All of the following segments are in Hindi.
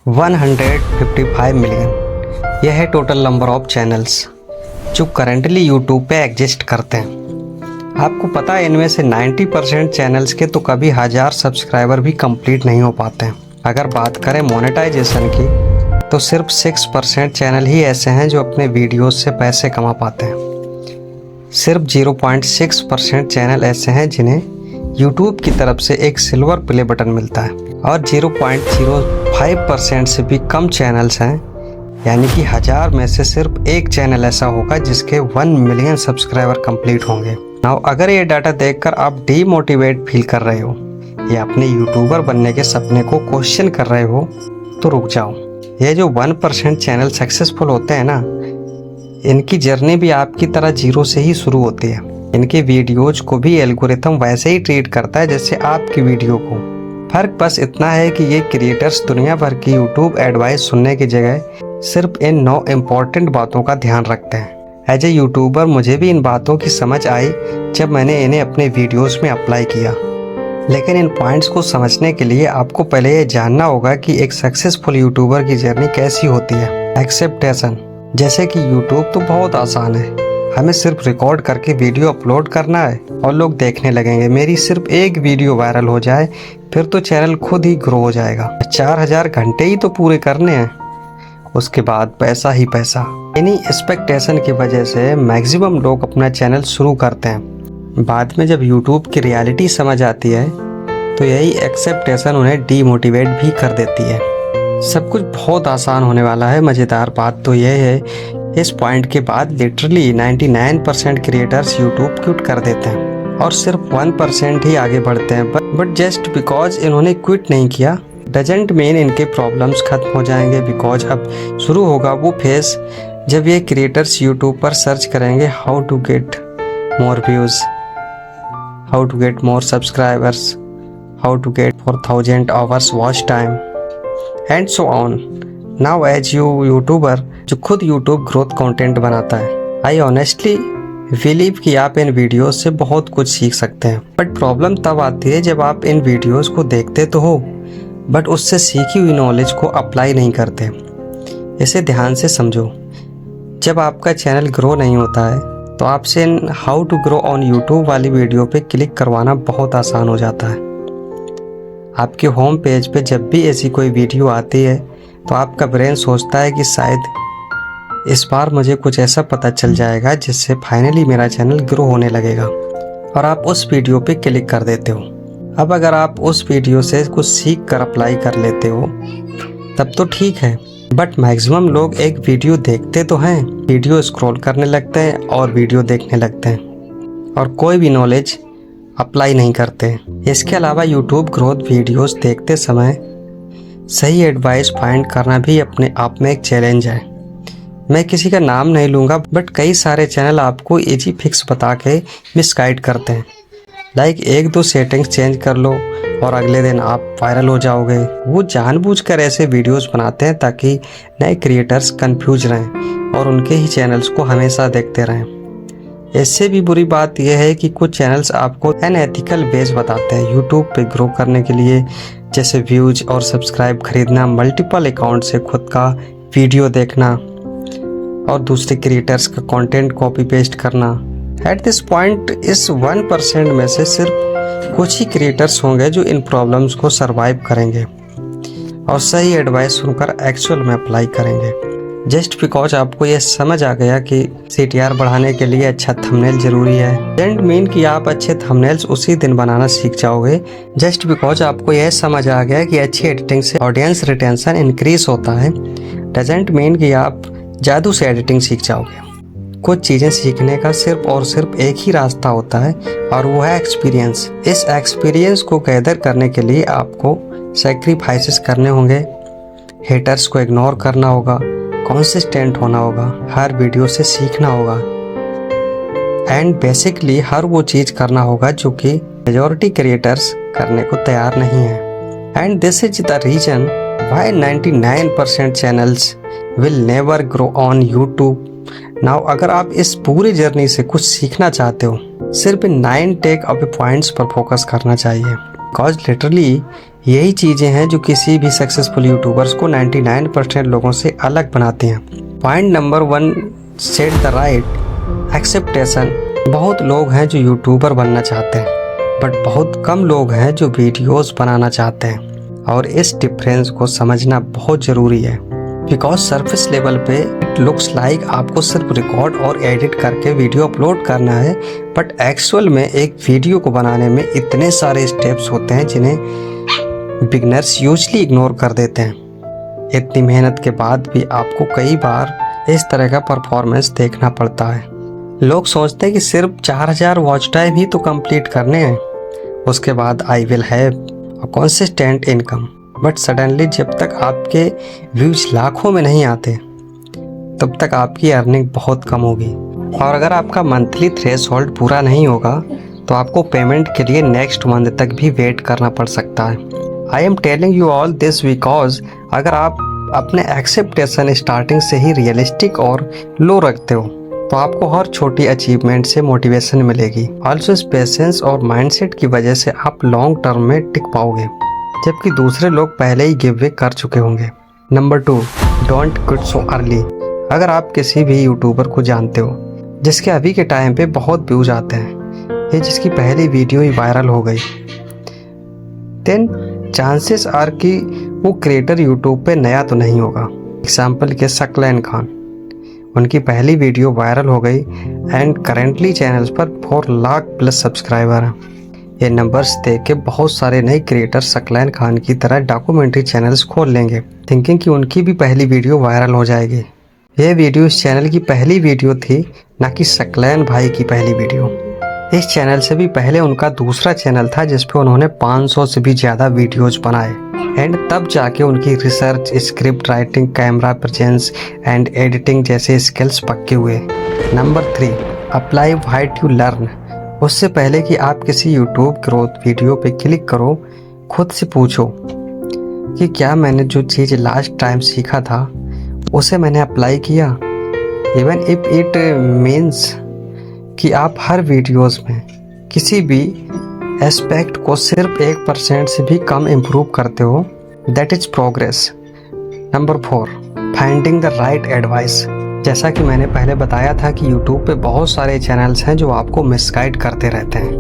155 मिलियन यह है टोटल नंबर ऑफ चैनल्स जो करंटली यूट्यूब पे एग्जिस्ट करते हैं। आपको पता है इनमें से 90% चैनल्स के तो कभी 1000 सब्सक्राइबर भी कंप्लीट नहीं हो पाते हैं। अगर बात करें मोनेटाइजेशन की तो सिर्फ 6% चैनल ही ऐसे हैं जो अपने वीडियोस से पैसे कमा पाते हैं। सिर्फ 0.6% चैनल ऐसे हैं जिन्हें यूट्यूब की तरफ से एक सिल्वर प्ले बटन मिलता है और 0.05% से भी कम चैनल्स हैं, यानी कि 1000 में से सिर्फ एक चैनल ऐसा होगा जिसके 1 मिलियन सब्सक्राइबर कंप्लीट होंगे। नाउ अगर ये डाटा देखकर आप डीमोटिवेट फील कर रहे हो या अपने यूट्यूबर बनने के सपने को क्वेश्चन कर रहे हो तो रुक जाओ। ये जो 1% चैनल सक्सेसफुल होते हैं ना, इनकी जर्नी भी आपकी तरह जीरो से ही शुरू होती है। इनके वीडियोज को भी एल्गोरिथम वैसे ही ट्रीट करता है जैसे आपकी वीडियो को। फर्क बस इतना है कि ये क्रिएटर्स दुनिया भर की यूट्यूब एडवाइस सुनने की जगह सिर्फ इन 9 इम्पॉर्टेंट बातों का ध्यान रखते हैं। एज ए यूट्यूबर मुझे भी इन बातों की समझ आई जब मैंने इन्हें अपने वीडियोस में अप्लाई किया। लेकिन इन पॉइंट्स को समझने के लिए आपको पहले ये जानना होगा कि एक सक्सेसफुल यूट्यूबर की जर्नी कैसी होती है। एक्सेप्टेशन, जैसे कि यूट्यूब तो बहुत आसान है, हमें सिर्फ रिकॉर्ड करके वीडियो अपलोड करना है और लोग देखने लगेंगे। मेरी सिर्फ एक वीडियो वायरल हो जाए फिर तो चैनल खुद ही ग्रो हो जाएगा। 4000 घंटे ही तो पूरे करने हैं, उसके बाद पैसा ही पैसा। इन्हीं एक्सपेक्टेशन की वजह से मैक्सिमम लोग अपना चैनल शुरू करते हैं। बाद में जब यूट्यूब की रियलिटी समझ आती है तो यही एक्सेप्टेशन उन्हें डीमोटिवेट भी कर देती है। सब कुछ बहुत आसान होने वाला है। मज़ेदार बात तो यह है, इस पॉइंट के बाद लिटरली 99% क्रिएटर्स यूट्यूब क्विट कर देते हैं और सिर्फ 1% ही आगे बढ़ते हैं। बट जस्ट बिकॉज इन्होंने क्विट नहीं किया डजंट मीन इनके प्रॉब्लम्स खत्म हो जाएंगे। बिकॉज अब शुरू होगा वो फेज जब ये क्रिएटर्स यूट्यूब पर सर्च करेंगे how to get more views, how to get more subscribers, how to get 4000 hours watch time and so on. Now as YouTuber जो खुद YouTube growth content बनाता है, I honestly believe कि आप इन वीडियोस से बहुत कुछ सीख सकते हैं। बट प्रॉब्लम तब आती है जब आप इन वीडियोस को देखते तो हो बट उससे सीखी हुई नॉलेज को अप्लाई नहीं करते। इसे ध्यान से समझो। जब आपका चैनल ग्रो नहीं होता है तो आपसे how to grow on YouTube वाली वीडियो पे क्लिक करवाना बहुत आसान हो जाता है। आपके होम पेज पे जब भी ऐसी कोई वीडियो आती है तो आपका ब्रेन सोचता है कि शायद इस बार मुझे कुछ ऐसा पता चल जाएगा जिससे फाइनली मेरा चैनल ग्रो होने लगेगा, और आप उस वीडियो पे क्लिक कर देते हो। अब अगर आप उस वीडियो से कुछ सीख कर अप्लाई कर लेते हो तब तो ठीक है, बट मैक्सिमम लोग एक वीडियो देखते तो हैं, वीडियो स्क्रॉल करने लगते हैं और वीडियो देखने लगते हैं और कोई भी नॉलेज अप्लाई नहीं करते। इसके अलावा यूट्यूब ग्रोथ वीडियोस देखते समय सही एडवाइस फाइंड करना भी अपने आप में एक चैलेंज है। मैं किसी का नाम नहीं लूँगा बट कई सारे चैनल आपको इजी फिक्स बता के मिसगाइड करते हैं। लाइक 1-2 सेटिंग्स चेंज कर लो और अगले दिन आप वायरल हो जाओगे। वो जानबूझकर ऐसे वीडियोस बनाते हैं ताकि नए क्रिएटर्स कंफ्यूज रहें और उनके ही चैनल्स को हमेशा देखते रहें। इससे भी बुरी बात यह है कि कुछ चैनल्स आपको अनएथिकल वेज बताते हैं यूट्यूब पे ग्रो करने के लिए, जैसे व्यूज और सब्सक्राइब खरीदना, मल्टीपल अकाउंट से खुद का वीडियो देखना और दूसरे क्रिएटर्स का कंटेंट कॉपी पेस्ट करना। एट दिस पॉइंट इस 1% में से सिर्फ कुछ ही क्रिएटर्स होंगे जो इन प्रॉब्लम्स को सरवाइव करेंगे और सही एडवाइस सुनकर एक्चुअल में अप्लाई करेंगे। जस्ट बिकॉज आपको यह समझ आ गया कि CTR बढ़ाने के लिए अच्छा थंबनेल जरूरी है डजंट मीन कि आप अच्छे थंबनेल्स उसी दिन बनाना सीख जाओगे। जस्ट बिकॉज आपको यह समझ आ गया कि अच्छी एडिटिंग से ऑडियंस रिटेंशन इंक्रीज होता है डजंट मीन कि आप जादू से एडिटिंग सीख जाओगे। कुछ चीज़ें सीखने का सिर्फ और सिर्फ एक ही रास्ता होता है और वो है एक्सपीरियंस। इस एक्सपीरियंस को गैदर करने के लिए आपको सैक्रिफाइसेस करने होंगे, हेटर्स को इग्नोर करना होगा, कंसिस्टेंट होना होगा, हर वीडियो से सीखना होगा एंड बेसिकली हर वो चीज़ करना होगा जो कि मेजॉरिटी क्रिएटर्स करने को तैयार नहीं है। And this is the reason why 99% channels will never grow on YouTube. Now अगर आप इस पूरी जर्नी से कुछ सीखना चाहते हो सिर्फ 9 टेक अवे पॉइंट्स पर फोकस करना चाहिए। बिकॉज लिटरली यही चीज़ें हैं जो किसी भी सक्सेसफुल यूट्यूबर्स को 99% लोगों से अलग बनाते हैं। Point number 1, set the right acceptation. बहुत लोग हैं जो यूट्यूबर बनना चाहते हैं, बट बहुत कम लोग हैं जो वीडियोस बनाना चाहते हैं, और इस डिफरेंस को समझना बहुत ज़रूरी है। बिकॉज सरफेस लेवल पे इट लुक्स लाइक आपको सिर्फ रिकॉर्ड और एडिट करके वीडियो अपलोड करना है, बट एक्चुअल में एक वीडियो को बनाने में इतने सारे स्टेप्स होते हैं जिन्हें बिगनर्स यूजली इग्नोर कर देते हैं। इतनी मेहनत के बाद भी आपको कई बार इस तरह का परफॉर्मेंस देखना पड़ता है। लोग सोचते हैं कि सिर्फ 4000 वॉच टाइम ही तो कंप्लीट करने हैं, उसके बाद I will have a consistent income. But suddenly जब तक आपके व्यूज लाखों में नहीं आते, तब तक आपकी अर्निंग बहुत कम होगी। और अगर आपका मंथली थ्रेशोल्ड पूरा नहीं होगा तो आपको पेमेंट के लिए नेक्स्ट मंथ तक भी वेट करना पड़ सकता है। I am telling you all this because अगर आप अपने एक्सेप्टेशन स्टार्टिंग से ही रियलिस्टिक और लो रखते हो तो आपको हर छोटी अचीवमेंट से मोटिवेशन मिलेगी। ऑल्सो पेशेंस और माइंडसेट की वजह से आप लॉन्ग टर्म में टिक पाओगे, जबकि दूसरे लोग पहले ही गिव वे कर चुके होंगे। Number 2, don't quit so early. अगर आप किसी भी यूट्यूबर को जानते हो जिसके अभी के टाइम पे बहुत व्यूज आते हैं या जिसकी पहली वीडियो ही वायरल हो गई, देन चांसेस आर कि वो क्रिएटर यूट्यूब पे नया तो नहीं होगा। एग्जाम्पल के सकलैन खान, उनकी पहली वीडियो वायरल हो गई एंड करेंटली चैनल्स पर 4 लाख प्लस सब्सक्राइबर हैं। ये नंबर्स देख के बहुत सारे नए क्रिएटर सकलैन खान की तरह डॉक्यूमेंट्री चैनल्स खोल लेंगे, थिंकिंग कि उनकी भी पहली वीडियो वायरल हो जाएगी। ये वीडियो इस चैनल की पहली वीडियो थी, ना कि सकलैन भाई की पहली वीडियो। इस चैनल से भी पहले उनका दूसरा चैनल था जिस पे उन्होंने 500 से भी ज़्यादा वीडियोज बनाए एंड तब जाके उनकी research, script writing, camera presence and editing जैसे स्किल्स पक्के हुए। Number 3, apply what you learn. उससे पहले कि आप किसी यूट्यूब ग्रोथ वीडियो पे क्लिक करो, खुद से पूछो कि क्या मैंने जो चीज़ लास्ट टाइम सीखा था उसे मैंने अप्लाई किया। इवन इफ इट मीन्स कि आप हर वीडियोस में किसी भी एस्पेक्ट को सिर्फ 1% से भी कम इम्प्रूव करते हो, that is progress. Number 4, finding the right advice. जैसा कि मैंने पहले बताया था कि यूट्यूब पे बहुत सारे चैनल्स हैं जो आपको मिसगाइड करते रहते हैं,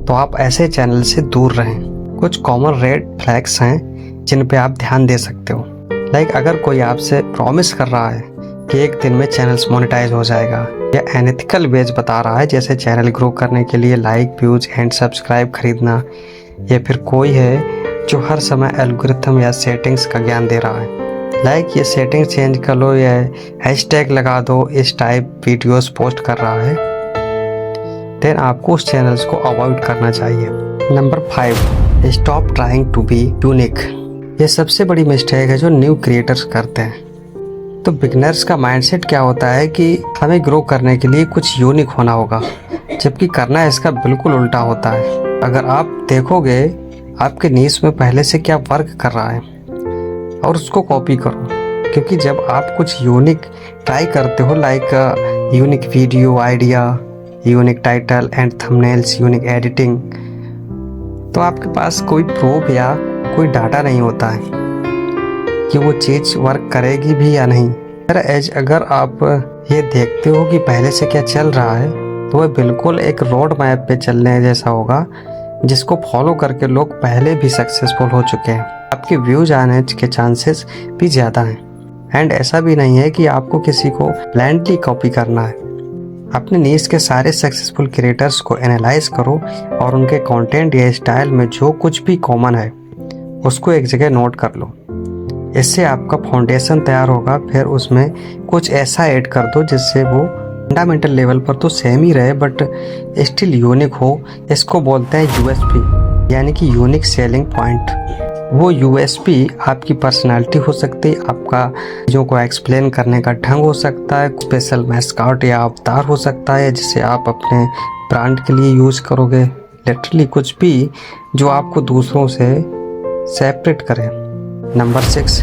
तो आप ऐसे चैनल से दूर रहें। कुछ कॉमन रेड फ्लैग्स हैं जिन पे आप ध्यान दे सकते हो। लाइक अगर कोई आपसे प्रॉमिस कर रहा है कि एक दिन में चैनल्स मोनेटाइज हो जाएगा, या एथिकल वेज बता रहा है जैसे चैनल ग्रो करने के लिए लाइक, व्यूज एंड सब्सक्राइब खरीदना, या फिर कोई है जो हर समय एल्गोरिथम या सेटिंग्स का ज्ञान दे रहा है, लाइक ये सेटिंग चेंज कर लो या हैशटैग लगा दो, इस टाइप वीडियोस पोस्ट कर रहा है, देन आपको उस चैनल्स को अवॉइड करना चाहिए। Number 5, stop trying to be unique. ये सबसे बड़ी मिस्टेक है जो न्यू क्रिएटर्स करते हैं। तो बिगनर्स का माइंडसेट क्या होता है कि हमें ग्रो करने के लिए कुछ यूनिक होना होगा, जबकि करना इसका बिल्कुल उल्टा होता है। अगर आप देखोगे आपके नीश में पहले से क्या वर्क कर रहा है और उसको कॉपी करो, क्योंकि जब आप कुछ यूनिक ट्राई करते हो, like unique video idea, unique title and thumbnails, unique editing, तो आपके पास कोई प्रूफ या कोई डाटा नहीं होता है कि वो चीज़ वर्क करेगी भी या नहीं। अगर आप ये देखते हो कि पहले से क्या चल रहा है, तो वह बिल्कुल एक रोड मैप पे चलने जैसा होगा जिसको फॉलो करके लोग पहले भी सक्सेसफुल हो चुके हैं। आपके व्यूज आने के चांसेस भी ज़्यादा हैं एंड ऐसा भी नहीं है कि आपको किसी को ब्लाइंडली कॉपी करना है। अपने नीश के सारे सक्सेसफुल क्रिएटर्स को एनालाइज करो और उनके कंटेंट या स्टाइल में जो कुछ भी कॉमन है उसको एक जगह नोट कर लो। इससे आपका फाउंडेशन तैयार होगा। फिर उसमें कुछ ऐसा ऐड कर दो जिससे वो फंडामेंटल लेवल पर तो सेम ही रहे बट स्टिल यूनिक हो। इसको बोलते हैं यूएसपी, यानी कि यूनिक सेलिंग पॉइंट। वो यूएसपी आपकी पर्सनालिटी हो सकती है, आपका चीज़ों को एक्सप्लेन करने का ढंग हो सकता है, स्पेशल मैस्कॉट या अवतार हो सकता है जिसे आप अपने ब्रांड के लिए यूज़ करोगे। लिटरली कुछ भी जो आपको दूसरों से सेपरेट करे। नंबर 6,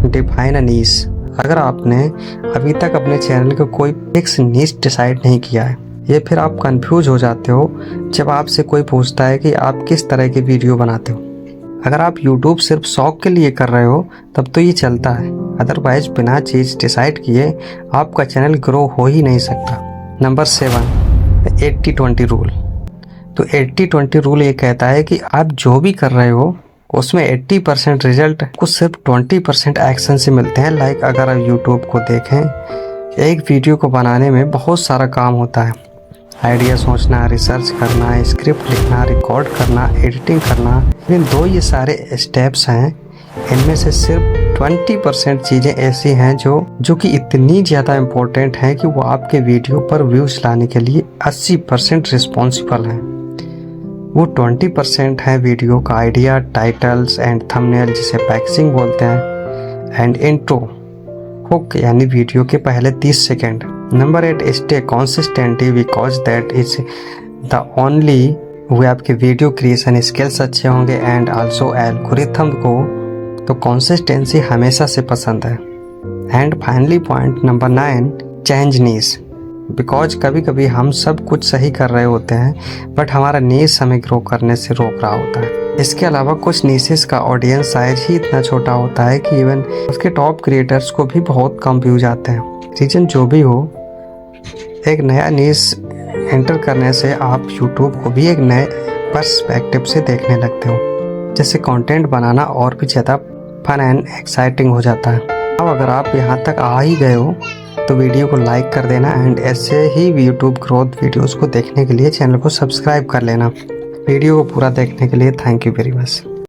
डिफाइन अ नीश। अगर आपने अभी तक अपने चैनल का कोई फिक्स नीश डिसाइड नहीं किया है, ये फिर आप कंफ्यूज हो जाते हो जब आपसे कोई पूछता है कि आप किस तरह की वीडियो बनाते हो। अगर आप YouTube सिर्फ शौक के लिए कर रहे हो तब तो ये चलता है, अदरवाइज बिना चीज़ डिसाइड किए आपका चैनल ग्रो हो ही नहीं सकता। Number 7, 80-20 rule. तो 80-20 रूल ये कहता है कि आप जो भी कर रहे हो उसमें 80% रिजल्ट को सिर्फ 20% एक्शन से मिलते हैं। लाइक अगर आप YouTube को देखें, एक वीडियो को बनाने में बहुत सारा काम होता है। आइडिया सोचना, रिसर्च करना, स्क्रिप्ट लिखना, रिकॉर्ड करना, एडिटिंग करना, इन ये सारे स्टेप्स हैं। इनमें से सिर्फ 20% चीज़ें ऐसी हैं जो कि इतनी ज़्यादा इम्पोर्टेंट हैं कि वो आपके वीडियो पर व्यूज़ लाने के लिए 80% रिस्पॉन्सिबल हैं। वो 20% है वीडियो का आइडिया, टाइटल्स एंड थंबनेल जिसे पैकेजिंग बोलते हैं, एंड इंट्रो, हुक यानी वीडियो के पहले 30 second. Number 8, stay consistent because that is the only way आपके वीडियो क्रिएशन स्किल्स अच्छे होंगे एंड आल्सो एल्गोरिथम को तो कंसिस्टेंसी हमेशा से पसंद है। And finally point number 9, change niche, because कभी कभी हम सब कुछ सही कर रहे होते हैं बट हमारा नीश हमें ग्रो करने से रोक रहा होता है। इसके अलावा कुछ नीशेस का ऑडियंस साइज ही इतना छोटा होता है कि इवन उसके टॉप क्रिएटर्स को भी बहुत कम व्यूज आते हैं। रीजन जो भी हो, एक नया नीश एंटर करने से आप यूट्यूब को भी एक नए पर्सपेक्टिव से देखने लगते हो, जिससे कंटेंट बनाना और भी ज़्यादा फन एंड एक्साइटिंग हो जाता है। अब अगर आप यहाँ तक आ ही गए हो तो वीडियो को लाइक कर देना एंड ऐसे ही यूट्यूब ग्रोथ वीडियोस को देखने के लिए चैनल को सब्सक्राइब कर लेना। वीडियो को पूरा देखने के लिए थैंक यू वेरी मच।